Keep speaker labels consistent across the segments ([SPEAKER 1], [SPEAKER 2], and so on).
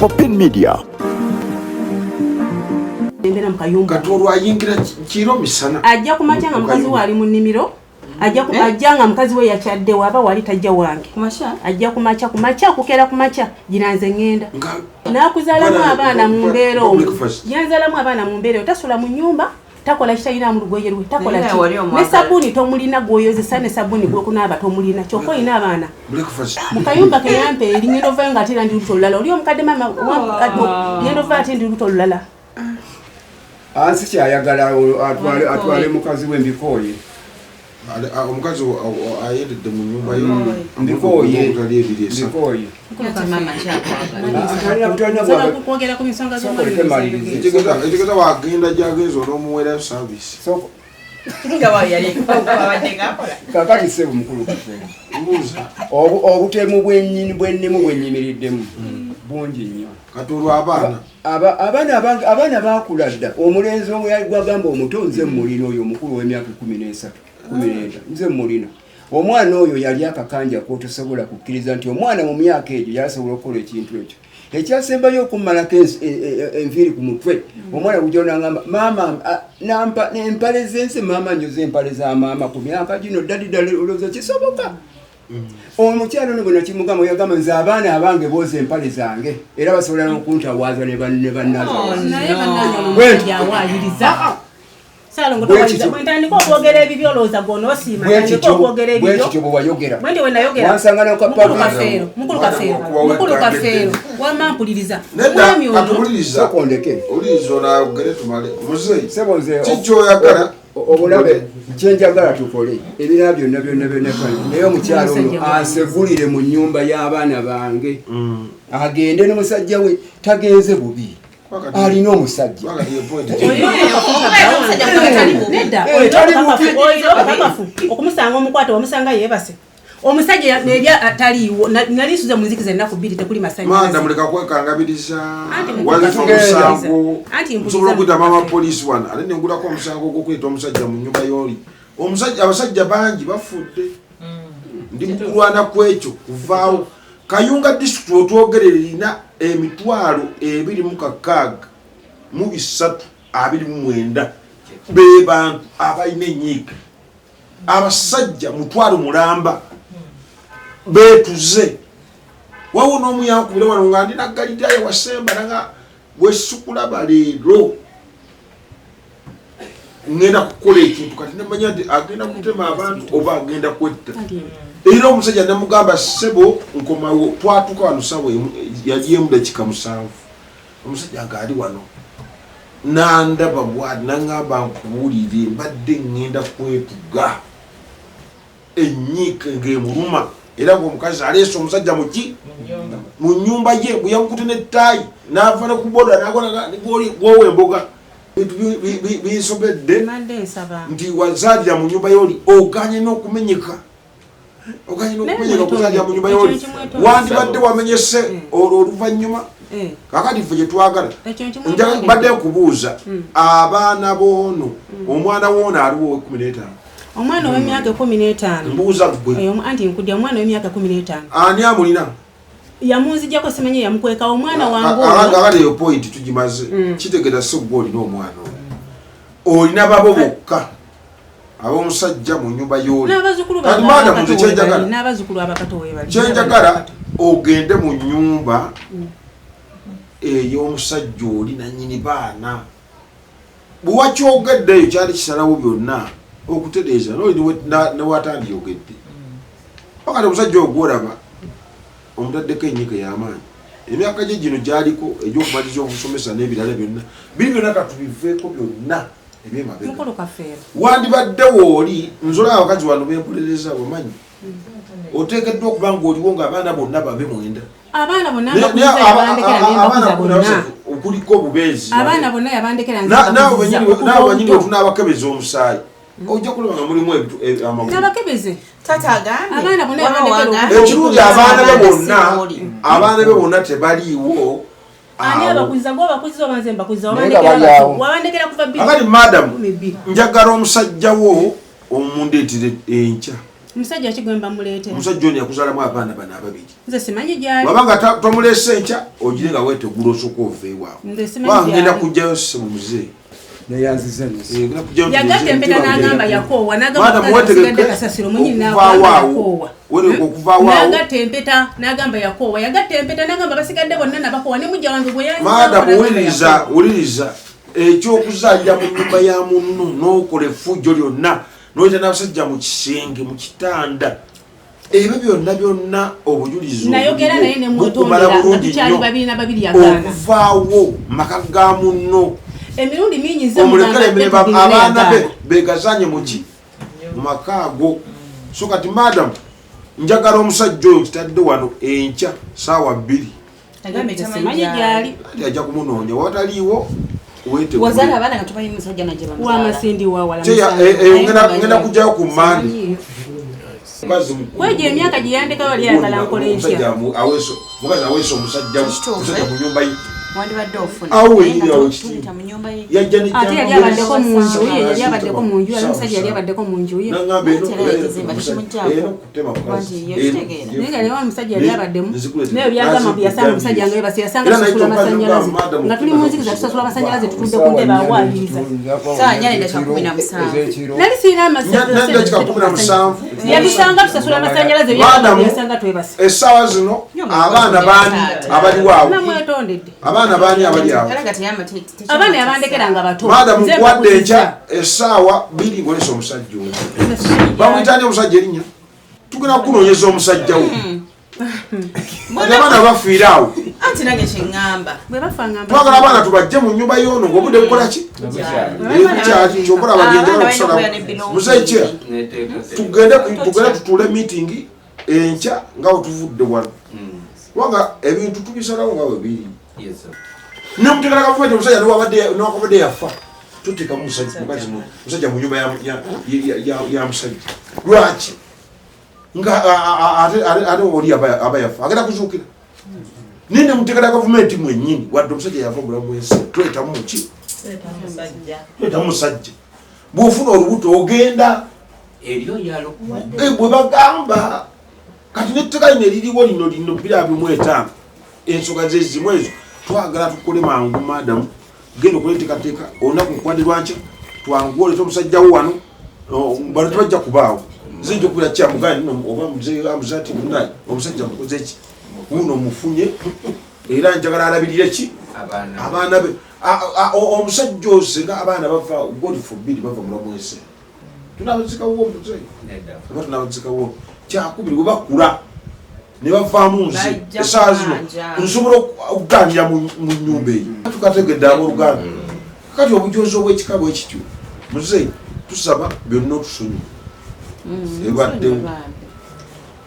[SPEAKER 1] Open Media.
[SPEAKER 2] Katoro ayingira kiro misana.
[SPEAKER 3] Ajja kumachanga mukazi wali mu nnimiro. Ajjanga mukazi we yakyadde waba wali tajja wange. Kumacha. Ajja kumacha kukera kumacha jinanze ngenda. Nakuzalamu abaana mu mbeero. Yanzalamu abaana mu mbeero tasula mu nyumba. Takola kitayina mu lugoye lwe takola ki ne sabuni tomulina gwoyozesa ne sabuni gwo kunaaba tomulina kyokko ina abaana mukayumba ke yampe erinyo venga atira ndi lutolala oli omukadde mama yendo va atindi lutolala
[SPEAKER 4] ansi kyayagala atwale mukazi we mbikoye
[SPEAKER 2] omukazi ayendedde mu nyumba yo
[SPEAKER 4] mbikoye
[SPEAKER 3] kwogera ku nsonga
[SPEAKER 2] ekigeza wagenda gyagenza n'omuwera service
[SPEAKER 4] kakati sebo mukulu obutemu bwennimu bwennyimiriddemu bungi nnyo
[SPEAKER 2] katolwa
[SPEAKER 4] abaana bakula dda omulenzi gwagamba omuto nze mulina oyo omukulu w'emyaka 13 nze mulina omwana oyo yali akakanja kotosobola kukkiriza nti omwana mu myaka egyo yasobola okukola ekintu ekyo ekyasembayo okumalako enviiri ku mutwe omwana gujona ngamba maama nampa empale zense maama njoze empale za maama ku myaka gino ddali olowooza kisoboka omukyalo ono bwe nakimugamba yagamba nze abaana abange booza empale zange era basobola n'okuntawaaza ne bannazo bwekityo bwe wayogera wansangana
[SPEAKER 3] mukulu kafeero wamampuliriza
[SPEAKER 4] sokondeke
[SPEAKER 2] sebonze kikyoyagala
[SPEAKER 4] obulabe kyenjagala tukole ebirala byonna naye omukyalo ono ansegulire mu nnyumba y'abaana bange agende n'omusajja we tagenze bubi alina omusajja
[SPEAKER 3] okumusanga omukwata omusanga yeebase omusajja nebya ataliiwo nalisuze mu nzikiza ennaku 2 tekuli
[SPEAKER 2] masanyalaze muleka kwekangabiriza walifa omusango nsobola okuyita mama poliisi wano ate nengulako omusango ogw'okuyita omusajja mu nnyumba y'oli abasajja bangi bafudde ndi mukulwana kwekyo kuvaawo Kayunga district otwogerera erina emitwalo 26,229 be bantu abalina enyiika abasajja mutwalo mulamba betuze wawo n'omuyankubire wano nga ndina galidaya wasemba nanga bwesukulaba leero ngenda kukola ekintu kati nemanya nti agenda kutema abantu oba agenda kwetta era omusajja namugamba sebo nkomawo twatuka wano sawa yali emu dakika 7 omusajja ngaali wano nandaba bwadi nangamba nkuwulire mbadde ngenda kwetuga enyiika ng'emuluma era ng'omukazi aleese omusajja muki mu nnyumba ye bwe yamukute n'ettaayi n'ava ne ku boda n'agona gwowa emboga bintu binsobedde nti wazaalira mu nnyumba y'oli oganye n'okumenyeka okuzaalira mu nnyumba y'oli wandibadde wamenyese oluvannyuma kakati ffe gyetwagala badde nkubuuza abaana b'ono omwana w'ono aliwo 15
[SPEAKER 3] omwana ow'emyaka 15
[SPEAKER 2] mbuuza gwe
[SPEAKER 3] anti nkudde omwana w'emyaka 15
[SPEAKER 2] ani amulina
[SPEAKER 3] yamunzijjako simenye yamukweka omwana wange
[SPEAKER 2] akati eyo point tugimaze kitegera si gwe olina omwana olina babo bokka ab'omusajja mu nnyumba y'oli
[SPEAKER 3] n'abazzukulu abakato webali
[SPEAKER 2] kyenjagala ogende mu nnyumba ey'omusajja oli nannyini baana bwe wakyogeddeyo kyali kisalawo byonna okutereeza noli newatandiyogedde pakati omusajja ogworaba omutaddeko ennyika y'amaanyi emyaka gye gino gyaliko egy'okumaliza okusomesa n'ebirala byonna biri byonna katubiveeko byonna ebyemabega wandibadde wooli nzola abakazi wano bempolereza bamanyi oteekeddwa okuba ng'oliwo ng'abaana bonna babe mwenda
[SPEAKER 3] abaana bonna
[SPEAKER 2] okuliko obubeezi
[SPEAKER 3] abaana bonna yabandekera
[SPEAKER 2] naawe banyini otunaabakebeza omusaayi ojja kulaba nga mulimu
[SPEAKER 3] amagulu
[SPEAKER 2] ekirungi abaana be bonna tebaliiwo akati madamu njagala omusajjawo omundeetire enkya
[SPEAKER 3] Musajja kigwemba mulete.
[SPEAKER 2] Musajja oni yakuzalamu abaana bana ababiri.
[SPEAKER 3] Nze simanyi gyali.
[SPEAKER 2] Wabanga tomulese ncha ogirenga wete gulosoka oveewa. Wangenda kujjayo se mu muzee.
[SPEAKER 4] Neyanzize nsi.
[SPEAKER 3] Yagatte empeta n'agamba yakoowa n'agamba sigadde kasasiro munyini n'agamba yakoowa.
[SPEAKER 2] Wali okuva waawo.
[SPEAKER 3] N'agatte empeta n'agamba yakoowa. Yagatte empeta n'agamba basigadde bonna n'abakoowa ne mujja wange bwe yanze.
[SPEAKER 2] Madam uliriza ekyokuzaalira mu nnyumba ya munno n'okola effujjo lyonna n'oyita n'abasajja mu kisenge mu kitanda ebyo byonna obujulizi
[SPEAKER 3] nayogera naye ne mwetondera tukyali babiri na babiri yagaana
[SPEAKER 2] okuvaawo maka ga munno
[SPEAKER 3] emirundi mingi nze
[SPEAKER 2] abaana be begazanye muki mu maka ago so kati madam njagala omusajja oyo kitadde wano enkya saawa 2 ajja kumunoonya wataliiwo
[SPEAKER 1] wazana abana nga tumanyi musajja najje bamuzala
[SPEAKER 3] wamasindi wawala
[SPEAKER 2] ngenda kujjayo ku mandi
[SPEAKER 3] weje emyaka giyandika wali ayagala nkola entya
[SPEAKER 2] mukazi aweesa omusajja mu nyumba ye
[SPEAKER 1] wandibadde ofuna
[SPEAKER 2] mu nyumba ye yajja
[SPEAKER 3] ate yali abaddeko mu nju ye yali abaddeko mu nju yali omusajja yali abaddeko mu nju ye naye lewa omusajja yali abaddemu naye byagamba byasanga omusajja nga yebasi yasanga tusasula amasannyalaze nga tuli mu nzikiza tusasula amasannyalaze tutudde ku ntebe awaabiriza
[SPEAKER 1] saa 4:17
[SPEAKER 3] nali siina amasannyalaze yabisanga tusasula amasannyalaze byasanga twebasi
[SPEAKER 2] essaawa zino abaana baani abaliwaawo
[SPEAKER 3] namwetondedde
[SPEAKER 2] abaana baani abali awo
[SPEAKER 3] abaana yabandekeranga bato
[SPEAKER 2] madamu kuwadde enkya essaawa 2 ngolesa omusajja oyo bamwitani omusajja erinnya tugenda kukunoonyeza omusajja wo abaana bafiira awo
[SPEAKER 1] anti nange kyeŋŋamba
[SPEAKER 2] twagala abaana tubajje mu nnyumba y'ono ng'obudde bukola ki bukyaki kyokola bagenjala okusalawo musajja tugende tutuule meeting enkya nga wetuvudde wano kubanga ebintu tubisalawo nga bwe biri nemutegala gavumenti omusajja newakabadde yafa tuteekamu musajja mu nyumba ya musajja lwaki nga ate oli aba yafa agenda kuzuukira naye nemutegala gavumenti mwennyini wadde omusajja yava mulamu bwensi twetamu muki twetamu musajja bw'ofuna olubuto ogenda bwe bagamba kati netteka lino eririwo lino 2.5 ensonga zezimu ezo twagala tukole mangu madamu genda okuleteekateeka olunaku nkwadde nkya twangu oleeta omusajja wo wano bano tebajja kubaawo zinja okubira kyamugani oba muzati munaye omusajja mukoze ki uno mufunye era njagala alabirire ki abaana be omusajja osenga abaana bava god forbid bava mulamu ensi tunabazikawo omuzeyi oba tunabazikawo kyakubiri bwe bakula ne bavaamu nze essaawa zino nsobola okuganira mu nnyumba eyo tukategedde abooluganda kati obujozi obw'ekika bwekityo muzeyi tusaba byonna otusonyiwe ebaddewo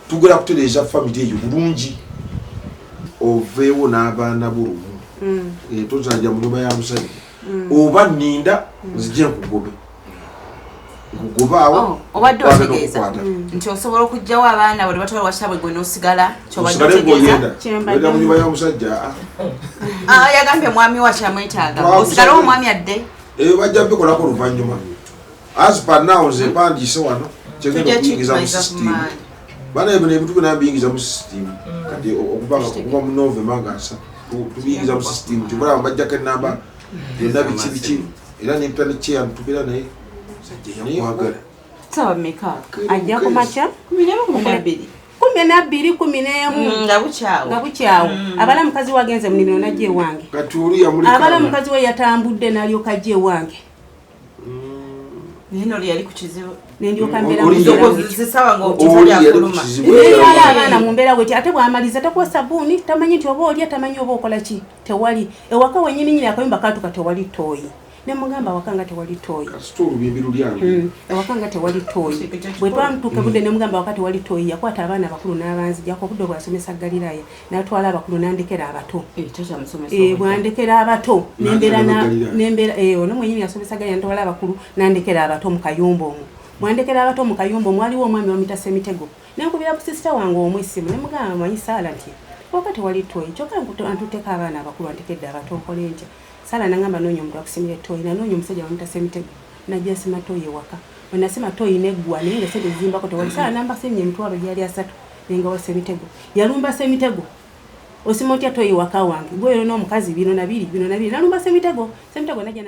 [SPEAKER 2] tugera kutereeza famire eyo bulungi oveewo n'abaana bulumu tozanja mu nyumba ya musajja oba nninda nzije nkugobe nkugobaawo
[SPEAKER 1] obadde otegeeza nti osobola okugjawo abaana bwe batwala wakyabwe gwe n'osigala kyobadde
[SPEAKER 2] otegeeza mu nyumba ya musajja
[SPEAKER 1] yagambye omwami wakyamwetaaga osigalewo omwami adde
[SPEAKER 2] bajja bikolako oluvannyuma asipanawo nze mpandiise wano kyegenda okuyingiza mu sisitimu bana ebyo nebintu byonna biyingiza mu sisitimu kati okuva mu novemba ngaasa tubiyingiza mu sisitimu tibulaba bajjako enamba byonna biki era nempita nekyeya tubeera naye yakwagala
[SPEAKER 1] sawa meka
[SPEAKER 3] ajja ku makya
[SPEAKER 1] 12
[SPEAKER 3] 11 nga bukyawo abala mukazi wagenze mu nimiro najja ewange abala mukazi we yatambudde n'alyoka ajja ewange
[SPEAKER 1] nino yali ku kizibu
[SPEAKER 3] nendyoka mbeera
[SPEAKER 1] zisawa ng'okizaali akuluma
[SPEAKER 3] yali abaana mu mbeera bweti ate bw'amaliza takuwa sabbuuni tamanyi nti oba olya tamanyi oba okola ki tewali ewaka wennyini akayumba kaatuka tewali tooyi nemugamba wakanga tewali tooyi ewakanga tewali tooyi bwe twamutuuka budde nemugamba waka tewali tooyi yakwata abaana abakulu n'abanzijako budde bwasomesa galiraaya n'atwala abakulu n'andekera abato bwandekera abato nembeera ono mwenyini yasomesa galiraaya ntwala abakulu n'andekera abato mu kayumba omwo mwandekera abato mu kayumba omwo waliwo omwami wamuyita Semitego nenkubira ku sisita wange omwesimu nemugamba manyi Saala nti waka tewali tooyi kyokka antuteeka abaana abakulu antekedde abato nkole ntya Saala nangamba noonya omuntu akusimira ettooyi nanoonya omusajja wamuyita Semitego najja asima ttooyi ewaka Onasema toyina eggwa naye nga sente zimbako tewali saa namba senye emitwalo gyali 3 nenga wa Semitego yalumba Semitego osima otya toyi waka wange gwe n'omukazi bino na biri nalumba Semitego najja